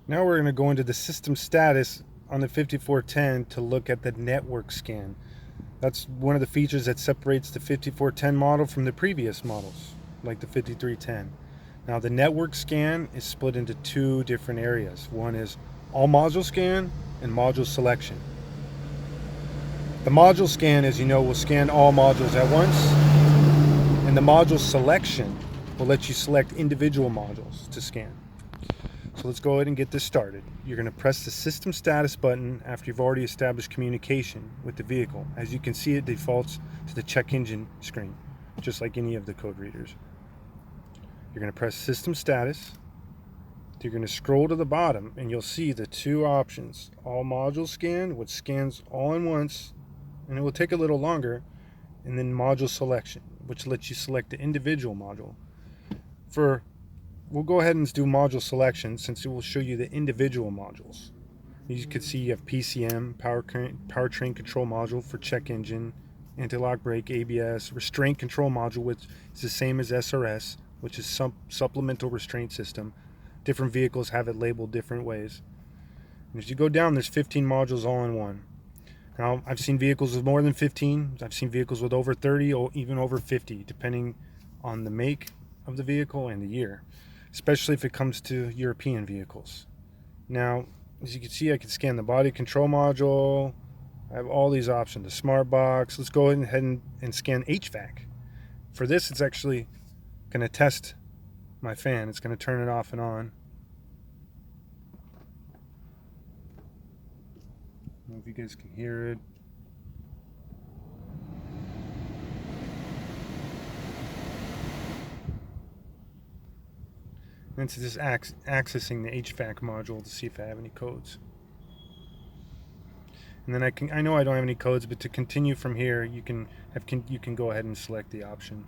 Now we're going to go into the system status on the 5410 to look at the network scan. That's one of the features that separates the 5410 model from the previous models, like the 5310. Now the network scan is split into two different areas. One is all module scan and module selection. The module scan, as you know, will scan all modules at once, and the module selection will let you select individual modules to scan. So let's go ahead and get this started. You're going to press the system status button after you've already established communication with the vehicle. As you can see, it defaults to the check engine screen, just like any of the code readers. You're going to press system status. You're going to scroll to the bottom and you'll see the two options: all module scan, which scans all in once, and it will take a little longer, and then module selection, which lets you select the individual module. We'll go ahead and do module selection since it will show you the individual modules. As you can see, you have PCM, powertrain control module for check engine, anti-lock brake, ABS, restraint control module, which is the same as SRS, which is supplemental restraint system. Different vehicles have it labeled different ways. And as you go down, there's 15 modules all in one. Now, I've seen vehicles with more than 15. I've seen vehicles with over 30 or even over 50, depending on the make of the vehicle and the year, especially if it comes to European vehicles. Now, as you can see, I can scan the body control module. I have all these options, the smart box. Let's go ahead and scan HVAC. For this, it's actually going to test my fan. It's going to turn it off and on. I don't know if you guys can hear it. And it's just accessing the HVAC module to see if I have any codes. And then I know I don't have any codes, but to continue from here, you can go ahead and select the option.